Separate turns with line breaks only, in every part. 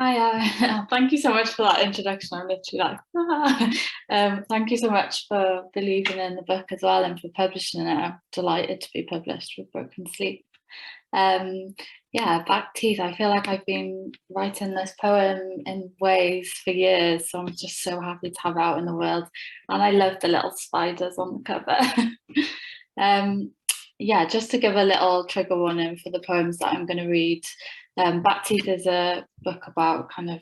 Hi, thank you so much for that introduction. I'm literally like, thank you so much for believing in the book as well and for publishing it. I'm delighted to be published with Broken Sleep. Um, yeah, Back Teeth. I feel like I've been writing this poem in ways for years, so I'm just so happy to have it out in the world. And I love the little spiders on the cover. um, yeah, just to give a little trigger warning for the poems that I'm going to read. Back Teeth is a book about kind of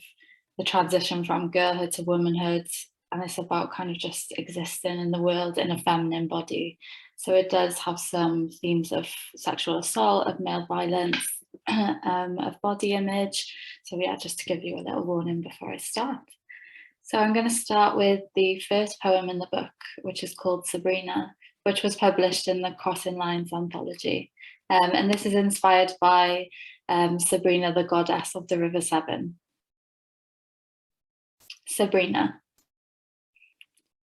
the transition from girlhood to womanhood, and it's about kind of just existing in the world in a feminine body. So it does have some themes of sexual assault, of male violence, of body image. So yeah, just to give you a little warning before I start. So I'm going to start with the first poem in the book, which is called Sabrina, which was published in the Crossing Lines anthology. And this is inspired by Sabrina, the goddess of the River Severn. Sabrina.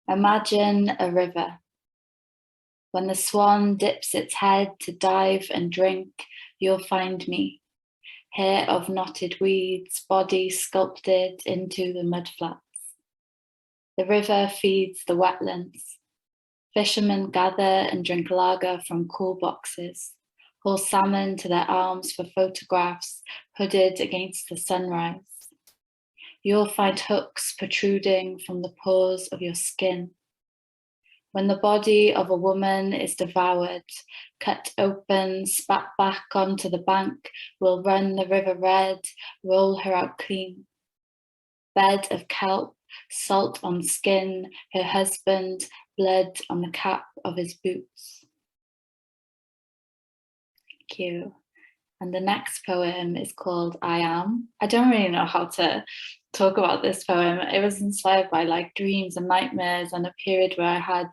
Imagine a river. When the swan dips its head to dive and drink, you'll find me. Hair of knotted weeds, body sculpted into the mudflats. The river feeds the wetlands. Fishermen gather and drink lager from cool boxes, haul salmon to their arms for photographs, hooded against the sunrise. You'll find hooks protruding from the pores of your skin. When the body of a woman is devoured, cut open, spat back onto the bank, we'll run the river red, roll her out clean. Bed of kelp, salt on skin, her husband, blood on the cap of his boots. Thank you. And the next poem is called I Am. I don't really know how to talk about this poem. It was inspired by like dreams and nightmares and a period where I had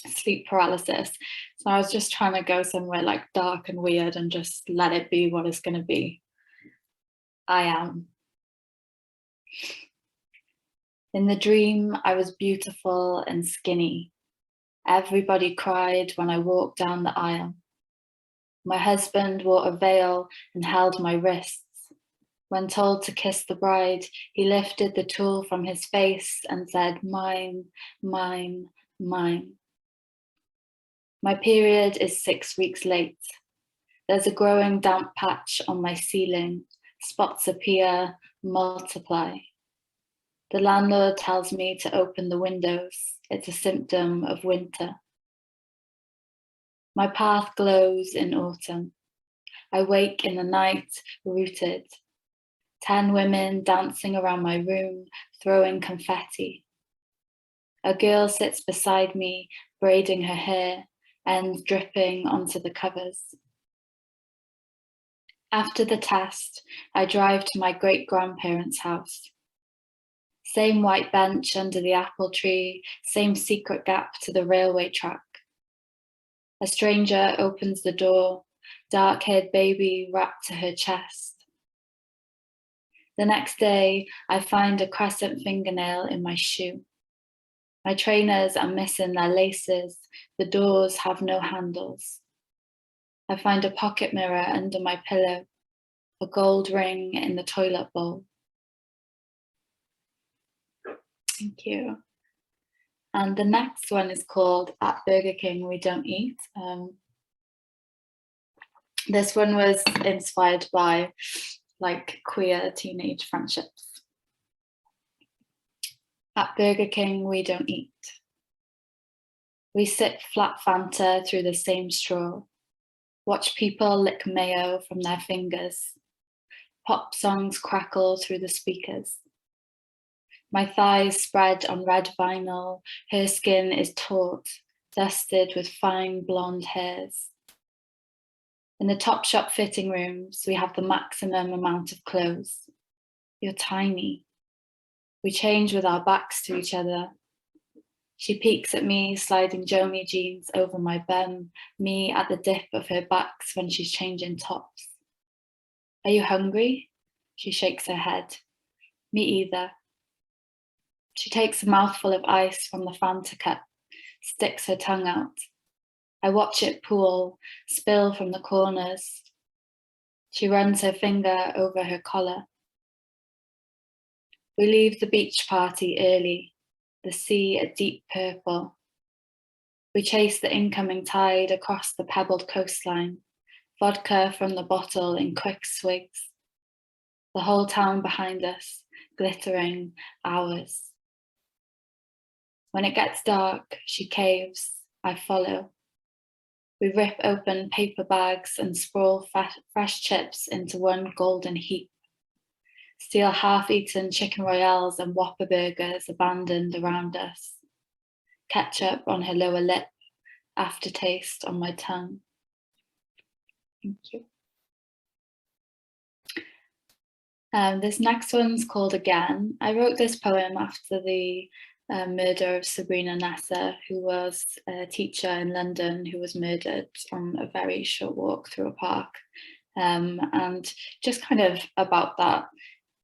sleep paralysis. So I was just trying to go somewhere like dark and weird and just let it be what it's going to be. I am. In the dream, I was beautiful and skinny. Everybody cried when I walked down the aisle. My husband wore a veil and held my wrists. When told to kiss the bride, he lifted the tool from his face and said, mine, mine, mine. My period is 6 weeks late. There's a growing damp patch on my ceiling. Spots appear, multiply. The landlord tells me to open the windows. It's a symptom of winter. My path glows in autumn. I wake in the night, rooted. 10 women dancing around my room, throwing confetti. A girl sits beside me, braiding her hair, ends dripping onto the covers. After the test, I drive to my great-grandparents' house. Same white bench under the apple tree, same secret gap to the railway track. A stranger opens the door, dark-haired baby wrapped to her chest. The next day, I find a crescent fingernail in my shoe. My trainers are missing their laces. The doors have no handles. I find a pocket mirror under my pillow, a gold ring in the toilet bowl. Thank you. And the next one is called At Burger King We Don't Eat. This one was inspired by like queer teenage friendships. At Burger King we don't eat. We sip flat Fanta through the same straw. Watch people lick mayo from their fingers. Pop songs crackle through the speakers. My thighs spread on red vinyl. Her skin is taut, dusted with fine blonde hairs. In the Topshop fitting rooms, we have the maximum amount of clothes. You're tiny. We change with our backs to each other. She peeks at me, sliding Joni jeans over my bum, me at the dip of her backs when she's changing tops. Are you hungry? She shakes her head. Me either. She takes a mouthful of ice from the Fanta cup, sticks her tongue out. I watch it pool, spill from the corners. She runs her finger over her collar. We leave the beach party early, the sea a deep purple. We chase the incoming tide across the pebbled coastline, vodka from the bottle in quick swigs. The whole town behind us, glittering, ours. When it gets dark, she caves, I follow. We rip open paper bags and sprawl fresh chips into one golden heap. Steal half-eaten chicken royales and Whopper burgers abandoned around us. Ketchup on her lower lip, aftertaste on my tongue. Thank you. This next one's called Again. I wrote this poem after the murder of Sabrina Nessa, who was a teacher in London who was murdered on a very short walk through a park. And just kind of about that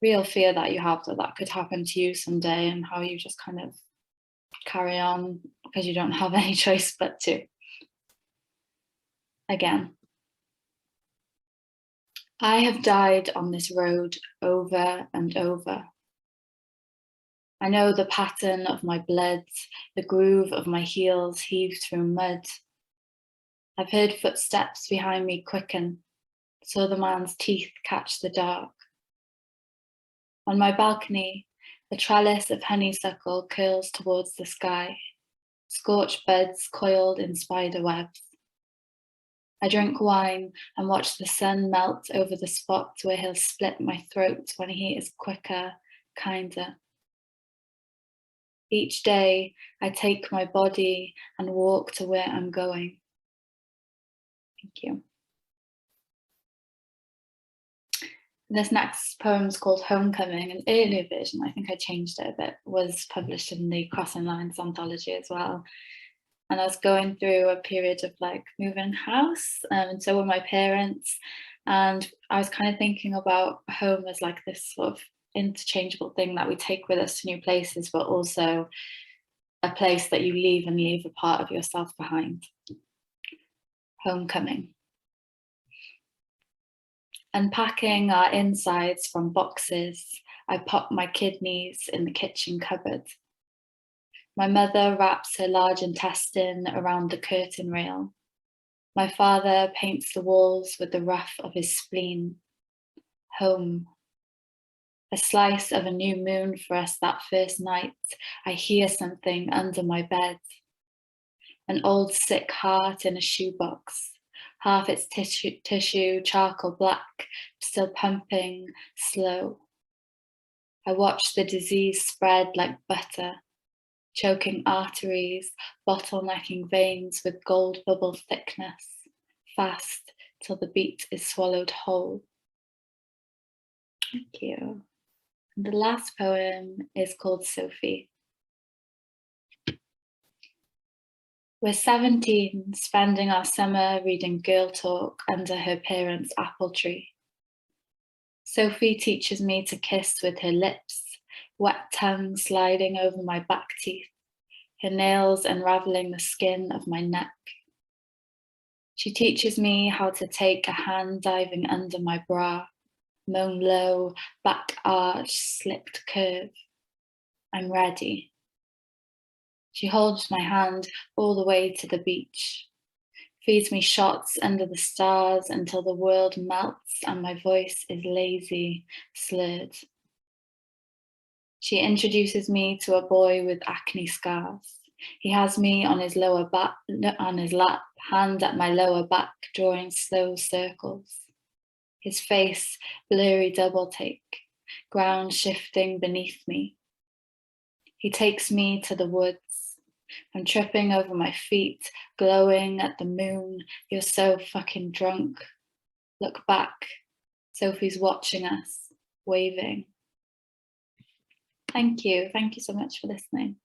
real fear that you have that that could happen to you someday, and how you just kind of carry on because you don't have any choice but to. Again. I have died on this road over and over. I know the pattern of my blood, the groove of my heels heaved through mud. I've heard footsteps behind me quicken, saw the man's teeth catch the dark. On my balcony, a trellis of honeysuckle curls towards the sky, scorched buds coiled in spider webs. I drink wine and watch the sun melt over the spot where he'll split my throat when he is quicker, kinder. Each day, I take my body and walk to where I'm going. Thank you. This next poem's called Homecoming. An earlier version, I think I changed it a bit, was published in the Crossing Lines anthology as well. And I was going through a period of like moving house, and so were my parents. And I was kind of thinking about home as like this sort of interchangeable thing that we take with us to new places, but also a place that you leave and leave a part of yourself behind. Homecoming. Unpacking our insides from boxes, I pop my kidneys in the kitchen cupboard. My mother wraps her large intestine around the curtain rail. My father paints the walls with the rough of his spleen. Home. A slice of a new moon for us that first night. I hear something under my bed. An old sick heart in a shoebox. Half its tissue charcoal black, still pumping, slow. I watch the disease spread like butter, choking arteries, bottlenecking veins with gold bubble thickness, fast till the beat is swallowed whole. Thank you. And the last poem is called Sophie. We're 17, spending our summer reading Girl Talk under her parents' apple tree. Sophie teaches me to kiss with her lips, wet tongue sliding over my back teeth, her nails unraveling the skin of my neck. She teaches me how to take a hand diving under my bra, moan low, back arch, slipped curve. I'm ready. She holds my hand all the way to the beach, feeds me shots under the stars until the world melts and my voice is lazy, slurred. She introduces me to a boy with acne scars. He has me on his lower back, on his lap, hand at my lower back, drawing slow circles. His face, blurry double take, ground shifting beneath me. He takes me to the woods. I'm tripping over my feet, glowing at the moon. You're so fucking drunk. Look back. Sophie's watching us, waving. Thank you. Thank you so much for listening.